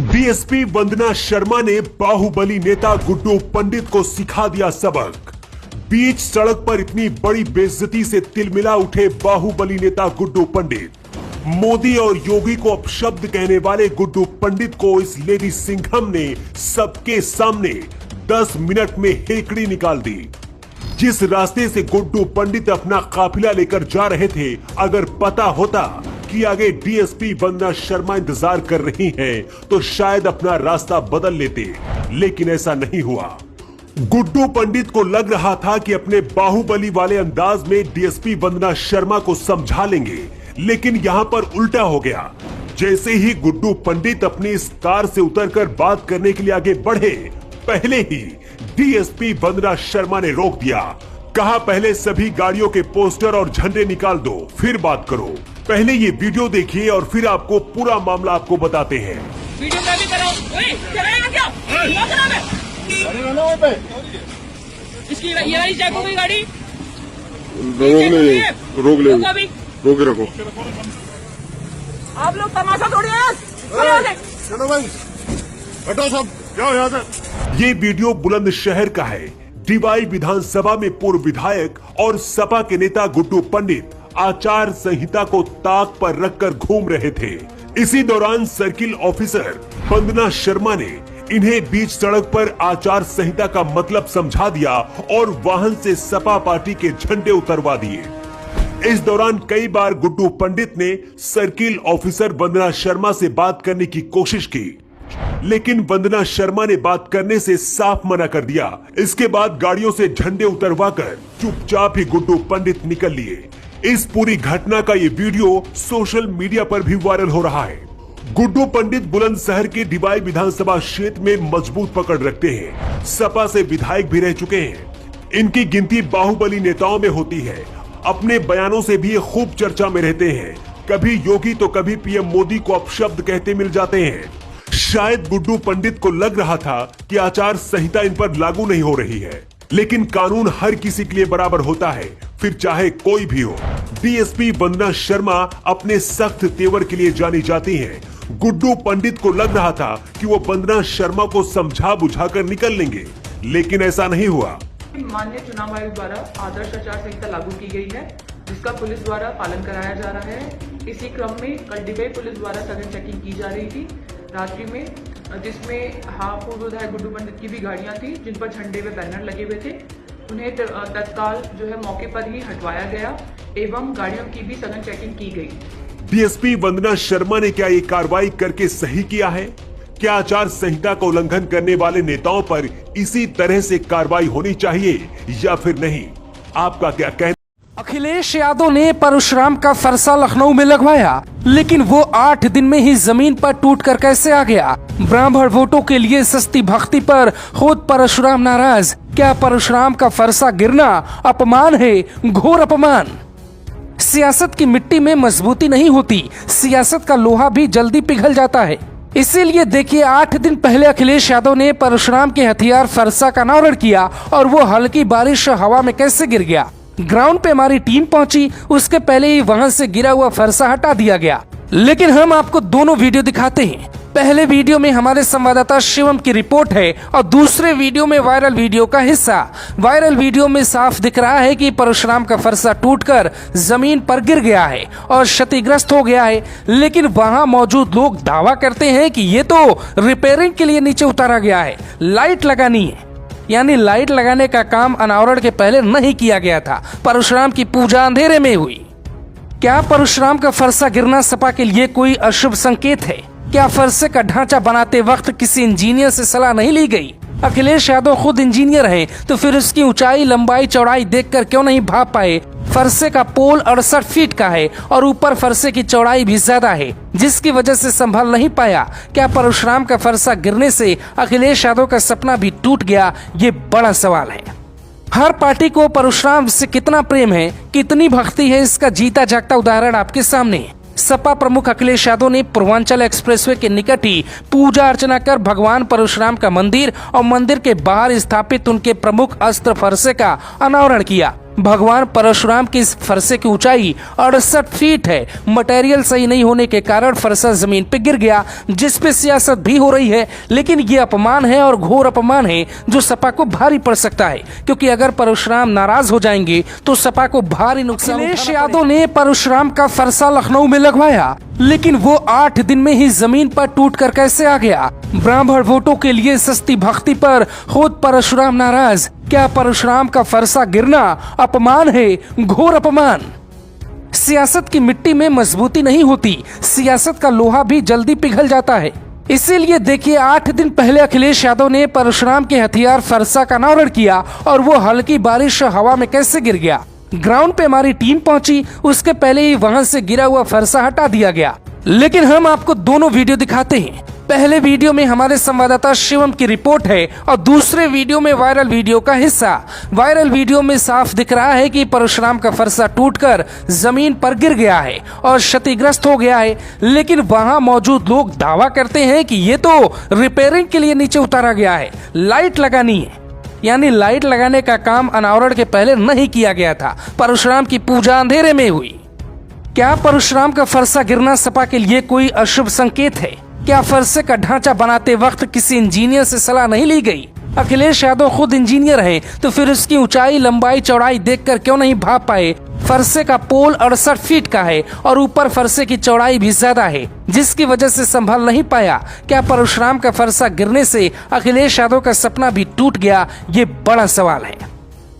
DSP वंदना शर्मा ने बाहुबली नेता गुड्डू पंडित को सिखा दिया सबक। बीच सड़क पर इतनी बड़ी बेइज्जती से तिलमिला उठे बाहुबली नेता गुड्डू पंडित। मोदी और योगी को अपशब्द कहने वाले गुड्डू पंडित को इस लेडी सिंघम ने सबके सामने 10 मिनट में हेकड़ी निकाल दी। जिस रास्ते से गुड्डू पंडित अपना काफिला लेकर जा रहे थे, अगर पता होता कि आगे डीएसपी वंदना शर्मा इंतजार कर रही हैं, तो शायद अपना रास्ता बदल लेते, लेकिन ऐसा नहीं हुआ। गुड्डू पंडित को लग रहा था कि अपने बाहुबली वाले अंदाज में डीएसपी वंदना शर्मा को समझा लेंगे, लेकिन यहां पर उल्टा हो गया। जैसे ही गुड्डू पंडित अपनी इस कार से उतरकर बात करने के लिए आगे बढ़े, पहले ही डीएसपी वंदना शर्मा ने रोक दिया। कहा, पहले सभी गाड़ियों के पोस्टर और झंडे निकाल दो, फिर बात करो। पहले ये वीडियो देखिए और फिर आपको पूरा मामला आपको बताते हैं। वीडियो मैं भी कराऊं? क्या? इसकी ये चेक हो गई गाड़ी। रोक ले रखो। आप लोग तमाशा थोड़ी है। चलो भाई, हटो सब, जाओ यहाँ से। ये वीडियो बुलंदशहर का है। डीवाई विधानसभा में पूर्व विधायक और सपा के नेता गुड्डू पंडित आचार संहिता को ताक पर रखकर घूम रहे थे। इसी दौरान सर्किल ऑफिसर वंदना शर्मा ने इन्हें बीच सड़क पर आचार संहिता का मतलब समझा दिया और वाहन से सपा पार्टी के झंडे उतरवा दिए। इस दौरान कई बार गुड्डू पंडित ने सर्किल ऑफिसर वंदना शर्मा से बात करने की कोशिश की, लेकिन वंदना शर्मा ने बात करने से साफ मना कर दिया। इसके बाद गाड़ियों से झंडे उतरवाकर चुपचाप ही गुड्डू पंडित निकल लिए। इस पूरी घटना का ये वीडियो सोशल मीडिया पर भी वायरल हो रहा है। गुड्डू पंडित बुलंदशहर के डीवाई विधानसभा क्षेत्र में मजबूत पकड़ रखते हैं। सपा से विधायक भी रह चुके हैं। इनकी गिनती बाहुबली नेताओं में होती है। अपने बयानों से भी खूब चर्चा में रहते हैं। कभी योगी तो कभी पीएम मोदी को अपशब्द कहते मिल जाते हैं। शायद गुड्डू पंडित को लग रहा था कि आचार संहिता इन पर लागू नहीं हो रही है, लेकिन कानून हर किसी के लिए बराबर होता है, फिर चाहे कोई भी हो। डीएसपी वंदना शर्मा अपने सख्त तेवर के लिए जानी जाती हैं। गुड्डू पंडित को लग रहा था कि वो वंदना शर्मा को समझा बुझाकर निकल लेंगे, लेकिन ऐसा नहीं हुआ। माननीय चुनाव आयोग द्वारा आदर्श आचार संहिता लागू की गई है, जिसका पुलिस द्वारा पालन कराया जा रहा है। इसी क्रम में कल डीवाई पुलिस द्वारा सघन चेकिंग की जा रही थी रात्रि में, जिसमें पूर्व विधायक गुड्डू पंडित की भी गाड़ियां थी जिन पर झंडे व बैनर लगे हुए थे। उन्हें तत्काल जो है मौके पर ही हटवाया गया एवं गाड़ियों की भी सघन चेकिंग की गई। डीएसपी वंदना शर्मा ने क्या ये कार्रवाई करके सही किया है? क्या आचार संहिता का उल्लंघन करने वाले नेताओं पर इसी तरह से कार्रवाई होनी चाहिए या फिर नहीं? आपका क्या कहना? अखिलेश यादव ने परशुराम का फरसा लखनऊ में लगवाया, लेकिन वो 8 दिन में ही जमीन पर टूटकर कैसे आ गया? ब्राह्मण वोटों के लिए सस्ती भक्ति पर खुद परशुराम नाराज। क्या परशुराम का फरसा गिरना अपमान है? घोर अपमान। सियासत की मिट्टी में मजबूती नहीं होती, सियासत का लोहा भी जल्दी पिघल जाता है। इसीलिए देखिए, 8 दिन पहले अखिलेश यादव ने परशुराम के हथियार फरसा का अनावरण किया और वो हल्की बारिश हवा में कैसे गिर गया। ग्राउंड पे हमारी टीम पहुंची, उसके पहले ही वहां से गिरा हुआ फरसा हटा दिया गया। लेकिन हम आपको दोनों वीडियो दिखाते हैं। पहले वीडियो में हमारे संवाददाता शिवम की रिपोर्ट है और दूसरे वीडियो में वायरल वीडियो का हिस्सा। वायरल वीडियो में साफ दिख रहा है कि परशुराम का फरसा टूटकर जमीन पर गिर गया है और क्षतिग्रस्त हो गया है, लेकिन वहां मौजूद लोग दावा करते हैं कि ये तो रिपेयरिंग के लिए नीचे उतारा गया है, लाइट लगानी है। यानी लाइट लगाने का काम अनावरण के पहले नहीं किया गया था। परशुराम की पूजा अंधेरे में हुई। क्या परशुराम का फरसा गिरना सपा के लिए कोई अशुभ संकेत है? क्या फरसे का ढांचा बनाते वक्त किसी इंजीनियर से सलाह नहीं ली गई? अखिलेश यादव खुद इंजीनियर हैं, तो फिर उसकी ऊंचाई, लंबाई, चौड़ाई देखकर क्यों नहीं भाप पाए? फरसे का पोल 68 फीट का है और ऊपर फरसे की चौड़ाई भी ज्यादा है, जिसकी वजह से संभल नहीं पाया। क्या परशुराम का फरसा गिरने से अखिलेश यादव का सपना भी टूट गया? ये बड़ा सवाल है। हर पार्टी को परशुराम से कितना प्रेम है, कितनी भक्ति है, इसका जीता जागता उदाहरण आपके सामने है। सपा प्रमुख अखिलेश यादव ने पूर्वांचल एक्सप्रेसवे के निकट ही पूजा अर्चना कर भगवान परशुराम का मंदिर और मंदिर के बाहर स्थापित उनके प्रमुख अस्त्र फरसे का अनावरण किया। भगवान परशुराम की इस फरसे की ऊंचाई 68 फीट है। मटेरियल सही नहीं होने के कारण फरसा जमीन पे गिर गया, जिस पे सियासत भी हो रही है। लेकिन ये अपमान है और घोर अपमान है जो सपा को भारी पड़ सकता है, क्योंकि अगर परशुराम नाराज हो जाएंगे तो सपा को भारी नुकसान। अखिलेश यादव ने परशुराम का फरसा लखनऊ में लगवाया, लेकिन वो 8 दिन में ही जमीन पर टूट कर कैसे आ गया? ब्राह्मण वोटों के लिए सस्ती भक्ति पर खुद परशुराम नाराज। क्या परशुराम का फरसा गिरना अपमान है? घोर अपमान। सियासत की मिट्टी में मजबूती नहीं होती, सियासत का लोहा भी जल्दी पिघल जाता है। इसीलिए देखिए 8 दिन पहले अखिलेश यादव ने परशुराम के हथियार फरसा का अनावरण किया और वो हल्की बारिश हवा में कैसे गिर गया। ग्राउंड पे हमारी टीम पहुंची, उसके पहले ही वहां से गिरा हुआ फरसा हटा दिया गया। लेकिन हम आपको दोनों वीडियो दिखाते हैं। पहले वीडियो में हमारे संवाददाता शिवम की रिपोर्ट है और दूसरे वीडियो में वायरल वीडियो का हिस्सा। वायरल वीडियो में साफ दिख रहा है कि परशुराम का फरसा टूटकर जमीन पर गिर गया है और क्षतिग्रस्त हो गया है। लेकिन वहां मौजूद लोग दावा करते हैं कि ये तो रिपेयरिंग के लिए नीचे उतारा गया है, लाइट लगानी है। यानी लाइट लगाने का काम अनावरण के पहले नहीं किया गया था। परशुराम की पूजा अंधेरे में हुई। क्या परशुराम का फरसा गिरना सपा के लिए कोई अशुभ संकेत है? क्या फरसे का ढांचा बनाते वक्त किसी इंजीनियर से सलाह नहीं ली गई? अखिलेश यादव खुद इंजीनियर हैं, तो फिर उसकी ऊंचाई, लंबाई, चौड़ाई देखकर क्यों नहीं भाप पाए? फरसे का पोल 68 फीट का है और ऊपर फरसे की चौड़ाई भी ज्यादा है, जिसकी वजह से संभल नहीं पाया। क्या परशुराम का फरसा गिरने से अखिलेश यादव का सपना भी टूट गया? ये बड़ा सवाल है।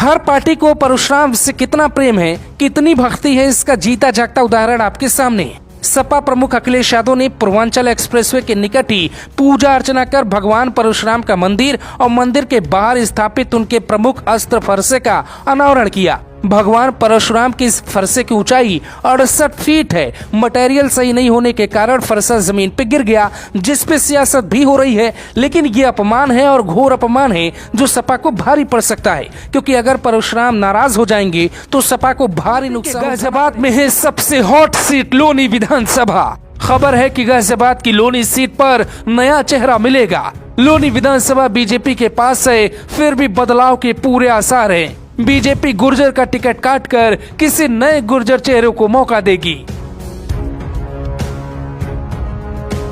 हर पार्टी को परशुराम से कितना प्रेम है, कितनी भक्ति है, इसका जीता जागता उदाहरण आपके सामने है। सपा प्रमुख अखिलेश यादव ने पूर्वांचल एक्सप्रेसवे के निकट ही पूजा अर्चना कर भगवान परशुराम का मंदिर और मंदिर के बाहर स्थापित उनके प्रमुख अस्त्र फरसे का अनावरण किया। भगवान परशुराम की इस फरसे की ऊंचाई 68 फीट है। मटेरियल सही नहीं होने के कारण फरसा जमीन पे गिर गया, जिस पे सियासत भी हो रही है। लेकिन ये अपमान है और घोर अपमान है जो सपा को भारी पड़ सकता है, क्योंकि अगर परशुराम नाराज हो जाएंगे तो सपा को भारी नुकसान। गाजियाबाद में है सबसे हॉट सीट लोनी विधानसभा। खबर है कि गाजियाबाद की लोनी सीट पर नया चेहरा मिलेगा। लोनी विधानसभा बीजेपी के पास है, फिर भी बदलाव के पूरे आसार हैं। बीजेपी गुर्जर का टिकट काटकर किसी नए गुर्जर चेहरे को मौका देगी।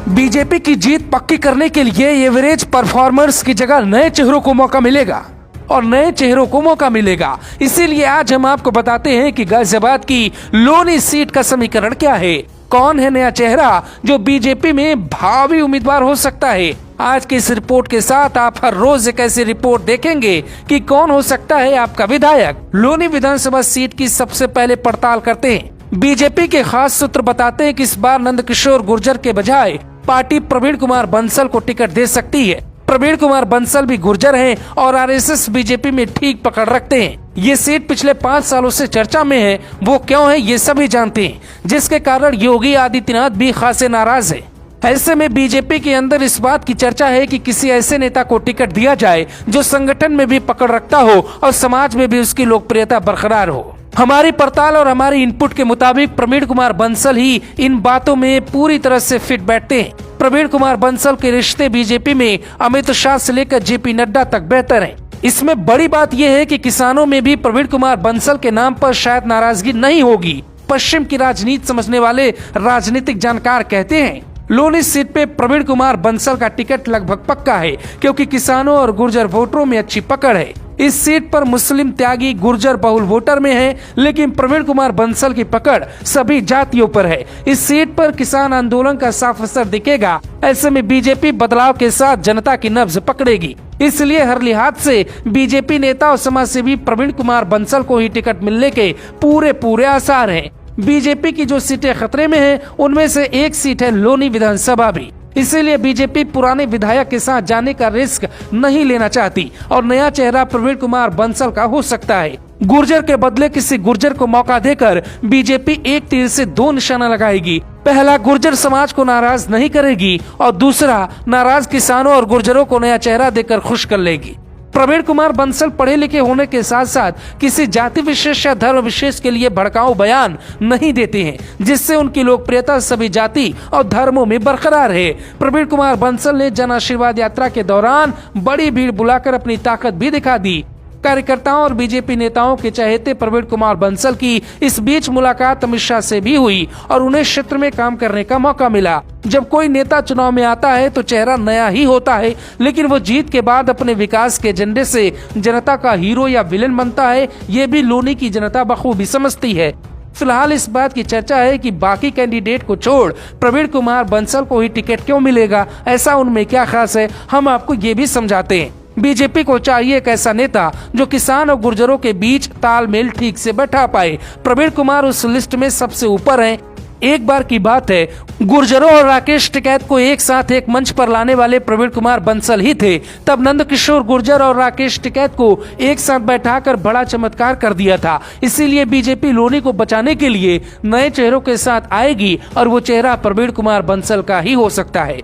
बीजेपी की जीत पक्की करने के लिए एवरेज परफॉर्मर्स की जगह नए चेहरों को मौका मिलेगा और नए चेहरों को मौका मिलेगा। इसीलिए आज हम आपको बताते हैं कि गाजियाबाद की लोनी सीट का समीकरण क्या है, कौन है नया चेहरा जो बीजेपी में भावी उम्मीदवार हो सकता है। आज की इस रिपोर्ट के साथ आप हर रोज एक ऐसी रिपोर्ट देखेंगे कि कौन हो सकता है आपका विधायक। लोनी विधानसभा सीट की सबसे पहले पड़ताल करते हैं। बीजेपी के खास सूत्र बताते हैं कि इस बार नंदकिशोर गुर्जर के बजाय पार्टी प्रवीण कुमार बंसल को टिकट दे सकती है। प्रवीण कुमार बंसल भी गुर्जर हैं और आरएसएस बीजेपी में ठीक पकड़ रखते हैं। ये सीट पिछले 5 सालों से चर्चा में है। वो क्यों है ये सभी जानते हैं, जिसके कारण योगी आदित्यनाथ भी खासे नाराज है। ऐसे में बीजेपी के अंदर इस बात की चर्चा है कि किसी ऐसे नेता को टिकट दिया जाए जो संगठन में भी पकड़ रखता हो और समाज में भी उसकी लोकप्रियता बरकरार हो। हमारी पड़ताल और हमारी इनपुट के मुताबिक प्रवीण कुमार बंसल ही इन बातों में पूरी तरह से फिट बैठते हैं। प्रवीण कुमार बंसल के रिश्ते बीजेपी में अमित शाह से लेकर जेपी नड्डा तक बेहतर हैं। इसमें बड़ी बात यह है कि किसानों में भी प्रवीण कुमार बंसल के नाम पर शायद नाराजगी नहीं होगी। पश्चिम की राजनीति समझने वाले राजनीतिक जानकार कहते हैं लोनी सीट पे प्रवीण कुमार बंसल का टिकट लगभग पक्का है, क्योंकि किसानों और गुर्जर वोटरों में अच्छी पकड़ है। इस सीट पर मुस्लिम त्यागी गुर्जर बहुल वोटर में है, लेकिन प्रवीण कुमार बंसल की पकड़ सभी जातियों पर है। इस सीट पर किसान आंदोलन का साफ असर दिखेगा। ऐसे में बीजेपी बदलाव के साथ जनता की नब्ज पकड़ेगी। इसलिए हर लिहाज से बीजेपी नेता और समाजसेवी प्रवीण कुमार बंसल को ही टिकट मिलने के पूरे आसार हैं। बीजेपी की जो सीटें खतरे में हैं, उनमें से एक सीट है लोनी विधानसभा भी। इसीलिए बीजेपी पुराने विधायक के साथ जाने का रिस्क नहीं लेना चाहती और नया चेहरा प्रवीण कुमार बंसल का हो सकता है। गुर्जर के बदले किसी गुर्जर को मौका देकर बीजेपी एक तीर से 2 निशाना लगाएगी। पहला, गुर्जर समाज को नाराज नहीं करेगी और दूसरा, नाराज किसानों और गुर्जरों को नया चेहरा देकर खुश कर लेगी। प्रवीण कुमार बंसल पढ़े लिखे होने के साथ साथ किसी जाति विशेष या धर्म विशेष के लिए भड़काऊ बयान नहीं देते हैं, जिससे उनकी लोकप्रियता सभी जाति और धर्मों में बरकरार है। प्रवीण कुमार बंसल ने जन आशीर्वाद यात्रा के दौरान बड़ी भीड़ बुलाकर अपनी ताकत भी दिखा दी। कार्यकर्ताओं और बीजेपी नेताओं के चहेते प्रवीण कुमार बंसल की इस बीच मुलाकात अमित शाह से भी हुई और उन्हें क्षेत्र में काम करने का मौका मिला। जब कोई नेता चुनाव में आता है तो चेहरा नया ही होता है, लेकिन वो जीत के बाद अपने विकास के एजेंडे से जनता का हीरो या विलेन बनता है, ये भी लोनी की जनता बखूबी समझती है। फिलहाल इस बात की चर्चा है कि बाकी कैंडिडेट को छोड़ प्रवीण कुमार बंसल को ही टिकट क्यों मिलेगा, ऐसा उनमें क्या खास है, हम आपको ये भी समझाते हैं। बीजेपी को चाहिए एक ऐसा नेता जो किसान और गुर्जरों के बीच तालमेल ठीक से बैठा पाए। प्रवीण कुमार उस लिस्ट में सबसे ऊपर हैं। एक बार की बात है, गुर्जरों और राकेश टिकैत को एक साथ एक मंच पर लाने वाले प्रवीण कुमार बंसल ही थे। तब नंद किशोर गुर्जर और राकेश टिकैत को एक साथ बैठाकर बड़ा चमत्कार कर दिया था। इसीलिए बीजेपी लोनी को बचाने के लिए नए चेहरों के साथ आएगी और वो चेहरा प्रवीण कुमार बंसल का ही हो सकता है।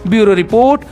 Bureau report,